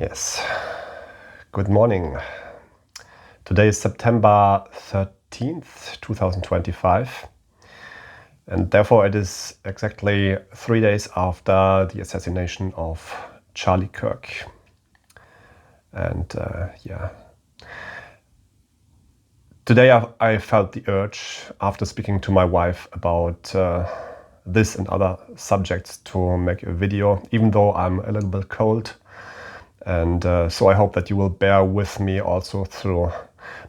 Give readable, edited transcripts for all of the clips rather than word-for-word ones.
Yes, good morning. Today is September 13th, 2025, and therefore it is exactly 3 days after the assassination of Charlie Kirk. And today I felt the urge, after speaking to my wife about this and other subjects, to make a video, even though I'm a little bit cold. And so I hope that you will bear with me also through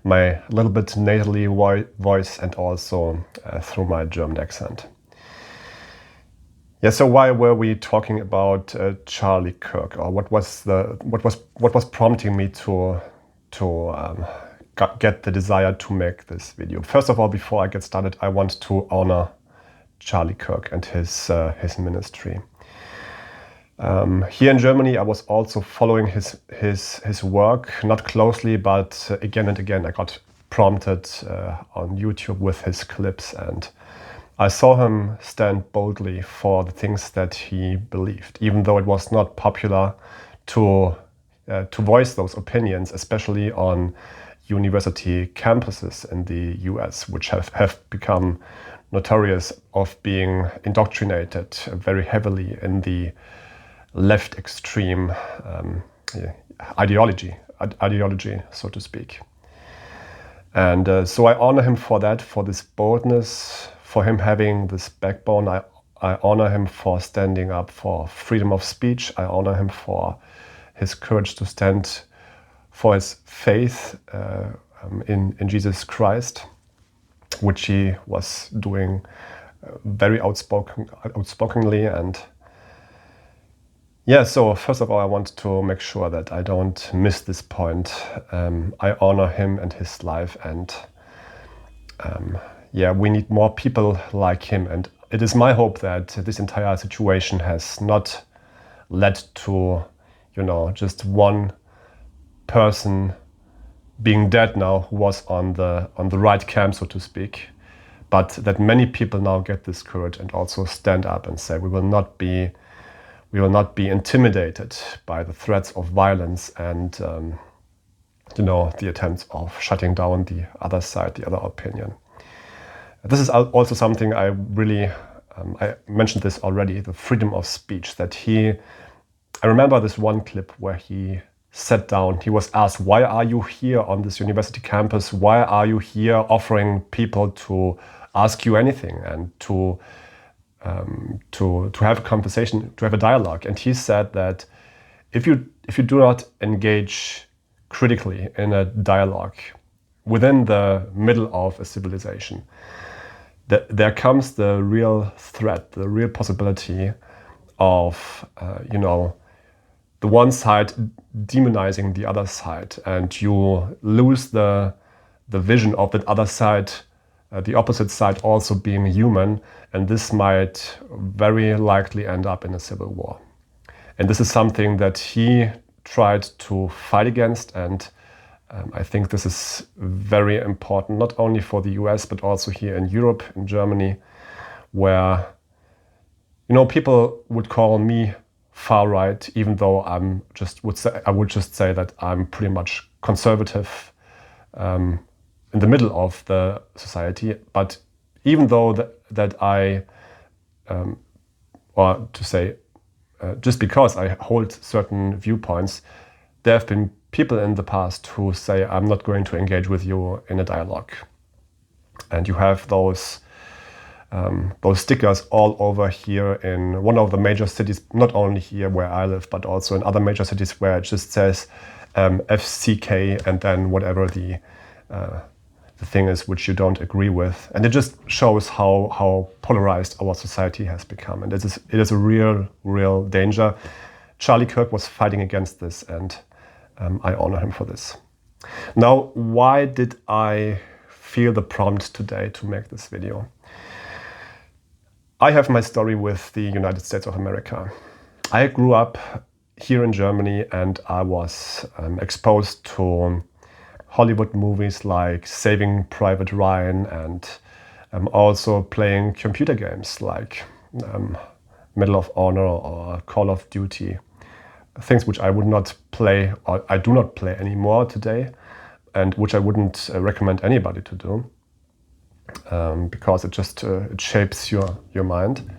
my little bit nasally voice and also through my German accent. Yeah. So why were we talking about Charlie Kirk, or what was prompting me to get the desire to make this video? First of all, before I get started, I want to honor Charlie Kirk and his ministry. Here in Germany, I was also following his work, not closely, but again and again I got prompted on YouTube with his clips, and I saw him stand boldly for the things that he believed, even though it was not popular to voice those opinions, especially on university campuses in the US, which have become notorious of being indoctrinated very heavily in the left extreme ideology, so to speak. And so I honor him for that, for this boldness, for him having this backbone. I honor him for standing up for freedom of speech. I honor him for his courage to stand for his faith in Jesus Christ, which he was doing very outspokenly. And yeah, so first of all, I want to make sure that I don't miss this point. I honor him and his life, and we need more people like him. And it is my hope that this entire situation has not led to, just one person being dead now who was on the right camp, so to speak, but that many people now get this courage and also stand up and say we will not be intimidated by the threats of violence and the attempts of shutting down the other side, the other opinion. This is also something I really, I mentioned this already, the freedom of speech, I remember this one clip where he sat down. He was asked, why are you here on this university campus? Why are you here offering people to ask you anything and to have a conversation, to have a dialogue? And he said that if you do not engage critically in a dialogue within the middle of a civilization, there comes the real threat, the real possibility of the one side demonizing the other side, and you lose the vision of that other side, the opposite side also being human, and this might very likely end up in a civil war. And this is something that he tried to fight against, and I think this is very important, not only for the US, but also here in Europe, in Germany, where people would call me far right, even though I would just say that I'm pretty much conservative in the middle of the society. But even though just because I hold certain viewpoints, there have been people in the past who say, I'm not going to engage with you in a dialogue. And you have those stickers all over here in one of the major cities, not only here where I live, but also in other major cities, where it just says FCK and then whatever the thing is which you don't agree with. And it just shows how polarized our society has become. And it is a real danger. Charlie Kirk was fighting against this, and I honor him for this. Now, why did I feel the prompt today to make this video? I have my story with the United States of America. I grew up here in Germany, and I was exposed to Hollywood movies like Saving Private Ryan, and also playing computer games like Medal of Honor or Call of Duty. things which I would not play, or I do not play anymore today, and which I wouldn't recommend anybody to do, because it just it shapes your mind.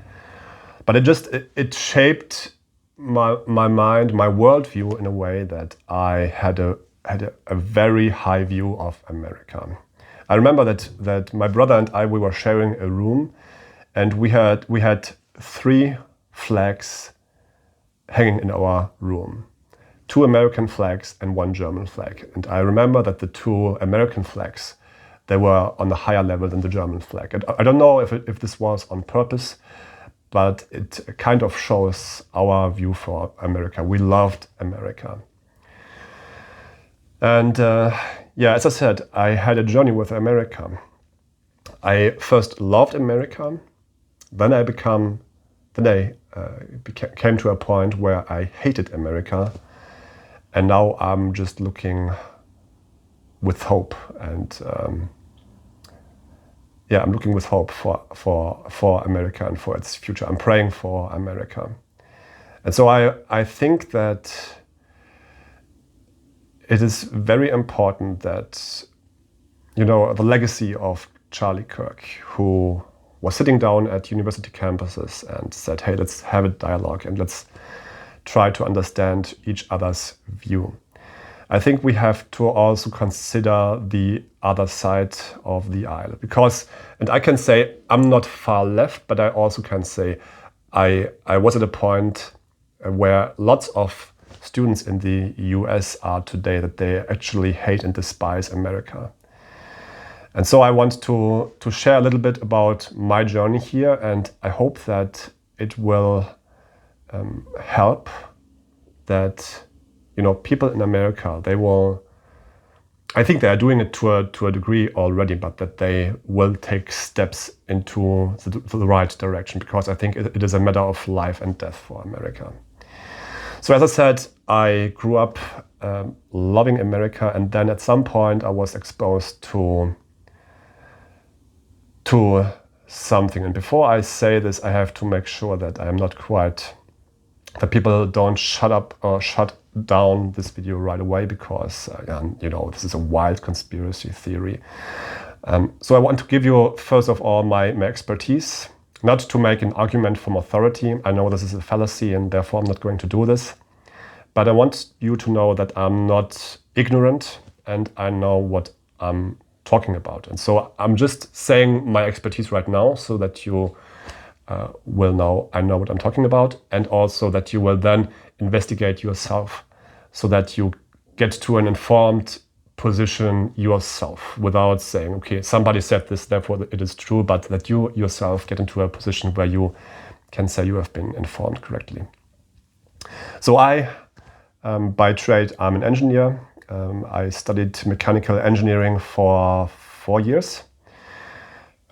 But it shaped my mind, my worldview in a way that I had a very high view of America. I remember that my brother and I, we were sharing a room, and we had 3 flags hanging in our room. 2 American flags and 1 German flag. And I remember that the 2 American flags, they were on a higher level than the German flag. And I don't know if this was on purpose, but it kind of shows our view for America. We loved America. And yeah, as I said, I had a journey with America. I first loved America, then I came to a point where I hated America, and now I'm just looking with hope, and yeah, I'm looking with hope for America and for its future. I'm praying for America, and so I think that it is very important that, you know, the legacy of Charlie Kirk, who was sitting down at university campuses and said, hey, let's have a dialogue and let's try to understand each other's view. I think we have to also consider the other side of the aisle, because, and I can say I'm not far left, but I also can say I was at a point where lots of students in the US are today, that they actually hate and despise America. And so I want to share a little bit about my journey here, and I hope that it will help, that, you know, people in America, they will, I think they are doing it to a degree already, but that they will take steps into the right direction, because I think it is a matter of life and death for America. So as I said, I grew up loving America, and then at some point I was exposed to something. And before I say this, I have to make sure that I am not quite, that people don't shut up or shut down this video right away, because you know, this is a wild conspiracy theory. So I want to give you, first of all, my expertise, not to make an argument from authority. I know this is a fallacy, and therefore I'm not going to do this. But I want you to know that I'm not ignorant, and I know what I'm talking about. And so I'm just saying my expertise right now, so that you will know I know what I'm talking about, and also that you will then investigate yourself, so that you get to an informed position yourself, without saying, okay, somebody said this, therefore it is true, but that you yourself get into a position where you can say you have been informed correctly. So by trade, I'm an engineer. I studied mechanical engineering for 4 years,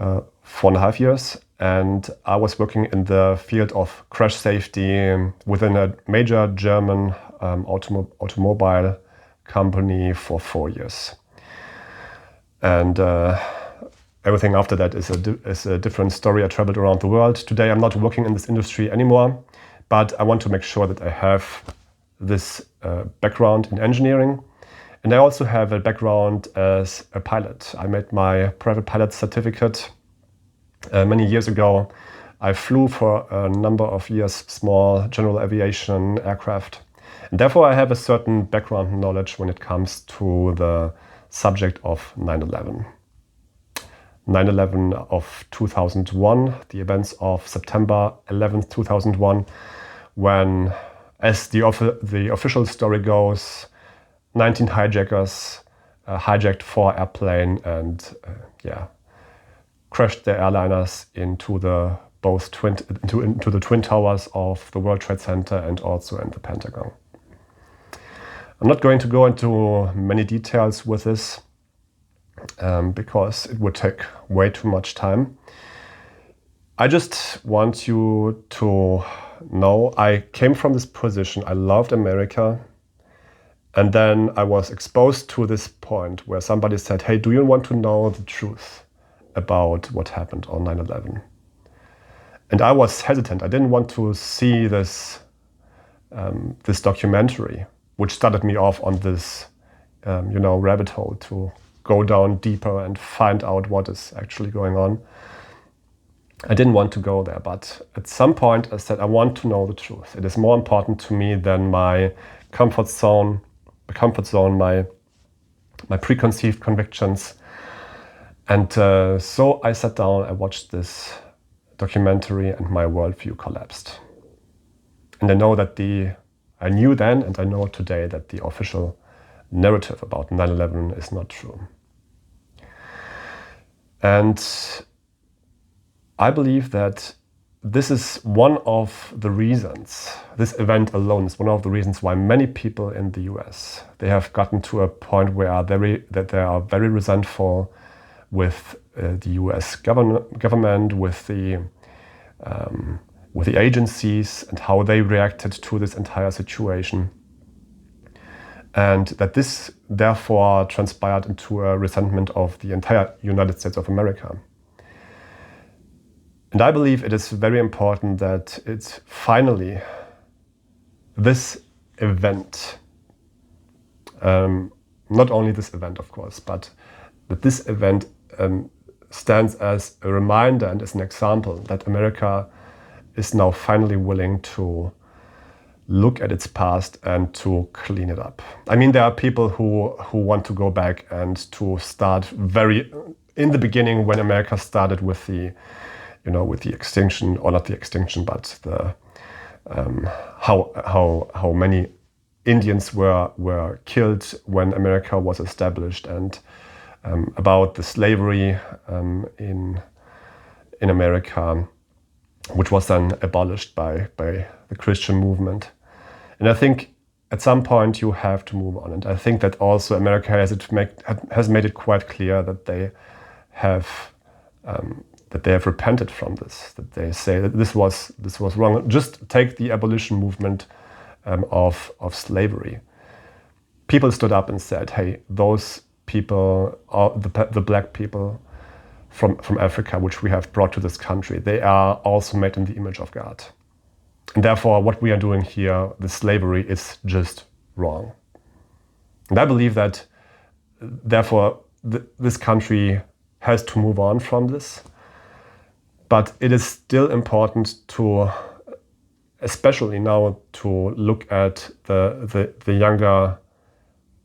4.5 years, and I was working in the field of crash safety within a major German automobile company for 4 years. And everything after that is a different story. I traveled around the world. Today I'm not working in this industry anymore, but I want to make sure that I have this background in engineering. And I also have a background as a pilot. I made my private pilot certificate many years ago. I flew for a number of years small general aviation aircraft. And therefore I have a certain background knowledge when it comes to the subject of 9/11. 9/11 of 2001, the events of September 11th, 2001, when, as the official story goes, 19 hijackers hijacked 4 airplanes and crashed their airliners into the twin towers of the World Trade Center and also in the Pentagon. I'm not going to go into many details with this because it would take way too much time. I just want you to know I came from this position. I loved America. And then I was exposed to this point where somebody said, hey, do you want to know the truth about what happened on 9/11? And I was hesitant. I didn't want to see this this documentary, which started me off on this, rabbit hole to go down deeper and find out what is actually going on. I didn't want to go there, but at some point I said, I want to know the truth. It is more important to me than my comfort zone, my preconceived convictions. And so I sat down, I watched this documentary, and my worldview collapsed. And I knew then and I know today that the official narrative about 9/11 is not true. And I believe that this is one of the reasons, this event alone is one of the reasons why many people in the US, they have gotten to a point where they are very resentful with the US government, with the agencies and how they reacted to this entire situation. And that this therefore transpired into a resentment of the entire United States of America. And I believe it is very important that it's finally this event, not only this event, of course, but that this event stands as a reminder and as an example that America is now finally willing to look at its past and to clean it up. I mean, there are people who want to go back and to start in the beginning when America started with the extinction, or not the extinction, but the how many Indians were killed when America was established, and about the slavery in America, which was then abolished by the Christian movement. And I think at some point you have to move on. And I think that also America has made it quite clear that they have repented from this, that they say that this was wrong. Just take the abolition movement of slavery. People stood up and said, hey, those people, the black people from Africa, which we have brought to this country, they are also made in the image of God. And therefore, what we are doing here, the slavery, is just wrong. And I believe that, therefore, this country has to move on from this. But it is still important to, especially now, to look at the younger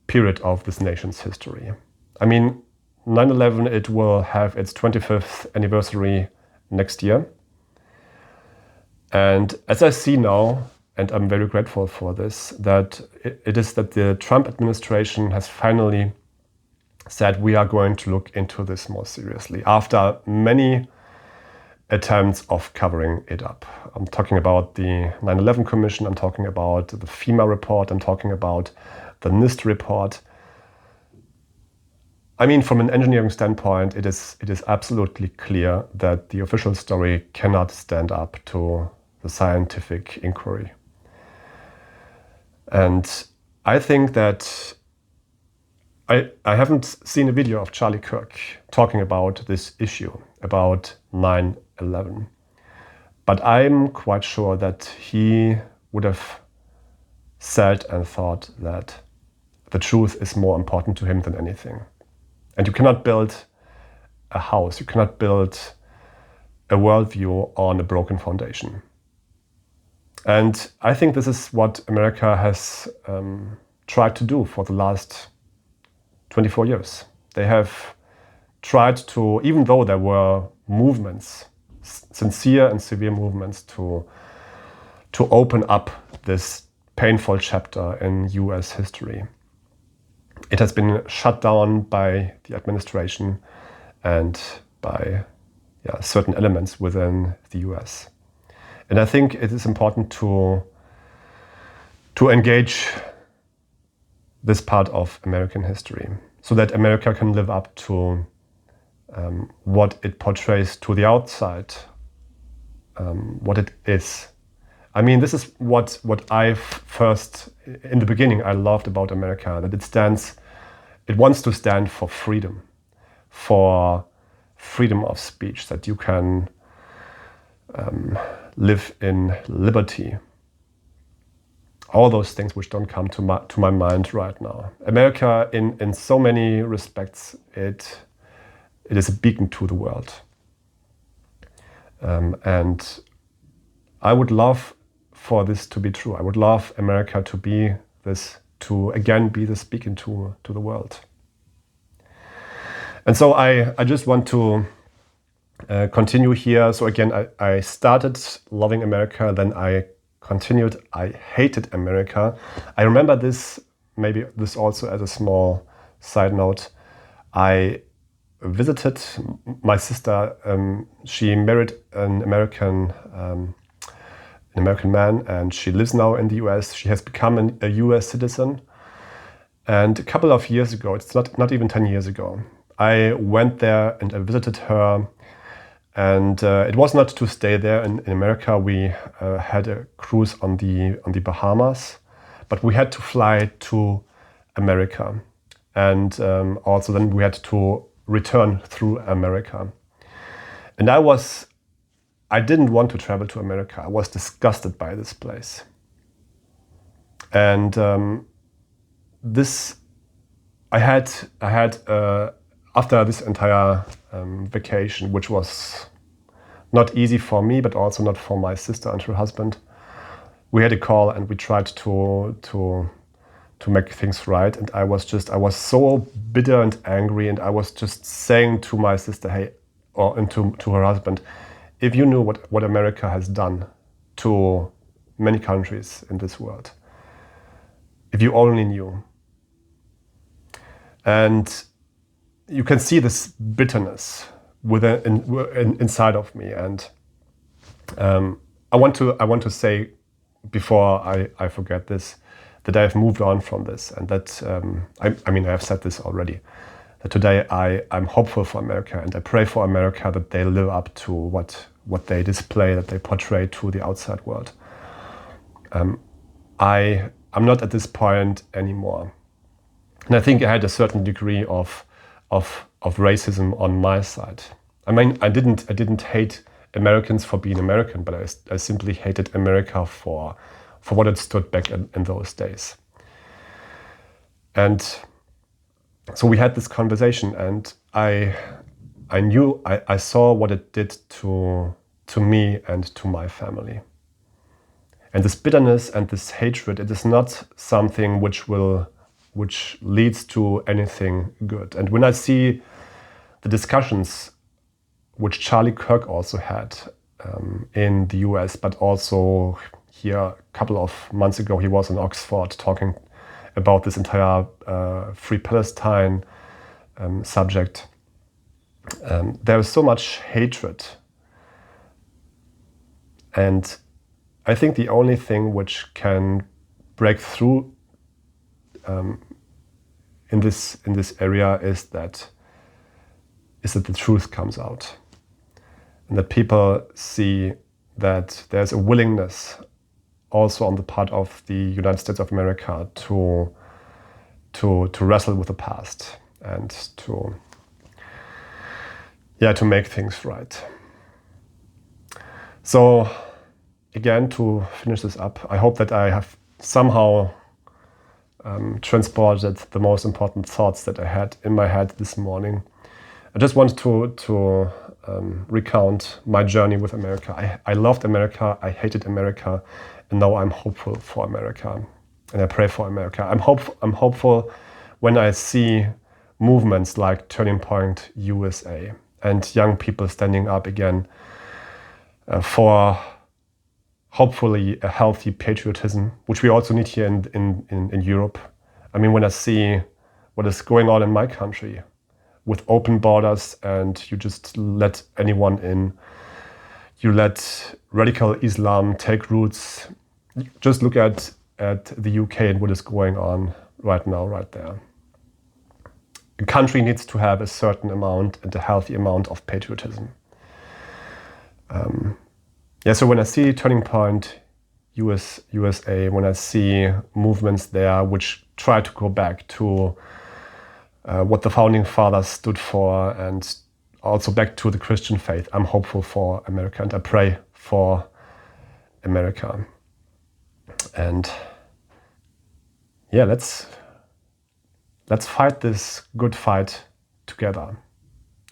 period of this nation's history. I mean, 9/11, it will have its 25th anniversary next year. And as I see now, and I'm very grateful for this, that it is that the Trump administration has finally said we are going to look into this more seriously after many attempts of covering it up. I'm talking about the 9/11 Commission, I'm talking about the FEMA report, I'm talking about the NIST report. I mean, from an engineering standpoint, it is absolutely clear that the official story cannot stand up to the scientific inquiry. And I think that I haven't seen a video of Charlie Kirk talking about this issue, about 9/11. But I'm quite sure that he would have said and thought that the truth is more important to him than anything. And you cannot build a house, you cannot build a worldview on a broken foundation. And I think this is what America has tried to do for the last 24 years. They have tried to, even though there were movements, sincere and severe movements to open up this painful chapter in US history, it has been shut down by the administration and by certain elements within the US. And I think it is important to engage this part of American history so that America can live up to what it portrays to the outside, what it is. I mean, this is what I first, in the beginning, I loved about America, that it wants to stand for freedom of speech, that you can live in liberty. all those things which don't come to my mind right now. America, in so many respects, it is a beacon to the world. And I would love for this to be true. I would love America to be this, to again be this beacon to the world. And so I just want to continue here. So again, I started loving America, then I continued. I hated America. I remember this, maybe this also as a small side note. I visited my sister. She married an American man, and she lives now in the US. She has become a US citizen. And a couple of years ago, it's not even 10 years ago, I went there and I visited her. And it was not to stay there in America. We had a cruise on the Bahamas, but we had to fly to America. And also then we had to return through America. And I didn't want to travel to America. I was disgusted by this place. And I had after this entire vacation, which was not easy for me, but also not for my sister and her husband, we had a call and we tried to make things right. And I was so bitter and angry, and I was just saying to my sister, hey, and to her husband, if you knew what America has done to many countries in this world, if you only knew. And you can see this bitterness inside of me, and I want to say before I forget this, that I have moved on from this, and that I mean I have said this already, that today I'm hopeful for America, and I pray for America that they live up to what they display, that they portray to the outside world. I'm not at this point anymore, and I think I had a certain degree of racism on my side. I mean, I didn't hate Americans for being American, but I simply hated America for what it stood back in those days. And so we had this conversation, and I saw what it did to me and to my family. And this bitterness and this hatred, it is not something which leads to anything good. And when I see the discussions which Charlie Kirk also had in the US, but also here a couple of months ago, he was in Oxford talking about this entire Free Palestine subject. There is so much hatred. And I think the only thing which can break through in this area is that the truth comes out, and that people see that there's a willingness also on the part of the United States of America to wrestle with the past and to make things right. So again, to finish this up, I hope that I have somehow transported the most important thoughts that I had in my head this morning. I just want to recount my journey with America. I loved America, I hated America, and now I'm hopeful for America, and I pray for America. I'm hopeful when I see movements like Turning Point USA and young people standing up again for hopefully a healthy patriotism, which we also need here in Europe. I mean, when I see what is going on in my country with open borders, and you just let anyone in, you let radical Islam take roots. Just look at the UK and what is going on right now, right there. A country needs to have a certain amount and a healthy amount of patriotism. So when I see Turning Point USA, when I see movements there which try to go back to what the founding fathers stood for, and also back to the Christian faith, I'm hopeful for America, and I pray for America. And yeah, let's fight this good fight together.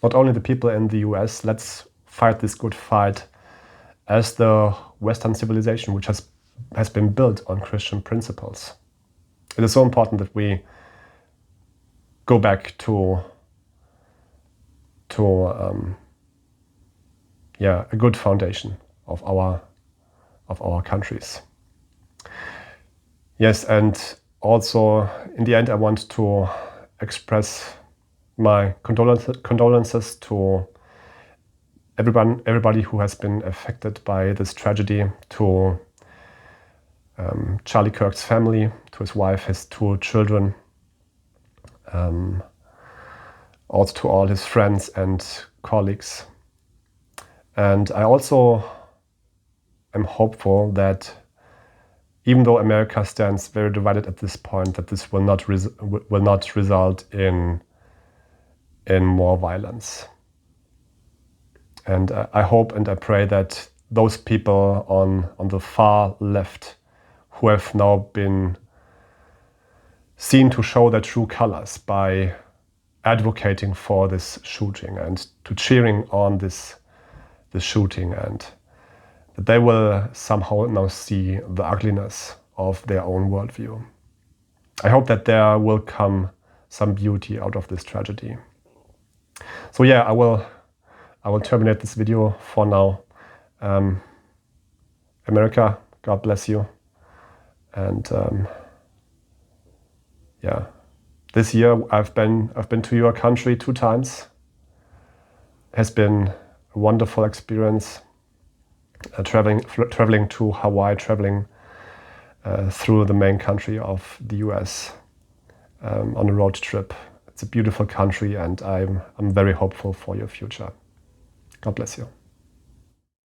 Not only the people in the US, let's fight this good fight as the Western civilization, which has been built on Christian principles. It is so important that we go back to a good foundation of our countries. Yes, and also in the end, I want to express my condolences to everybody who has been affected by this tragedy, to Charlie Kirk's family, to his wife, his 2 children, also to all his friends and colleagues. And I also am hopeful that even though America stands very divided at this point, that this will not result in more violence. And I hope and I pray that those people on the far left who have now been seen to show their true colors by advocating for this shooting and to cheering on this shooting, and that they will somehow now see the ugliness of their own worldview. I hope that there will come some beauty out of this tragedy. So yeah, I will terminate this video for now. America, God bless you. And yeah, this year I've been to your country 2 times. It has been a wonderful experience. Traveling to Hawaii, traveling through the main country of the US on a road trip. It's a beautiful country, and I'm very hopeful for your future. God bless you.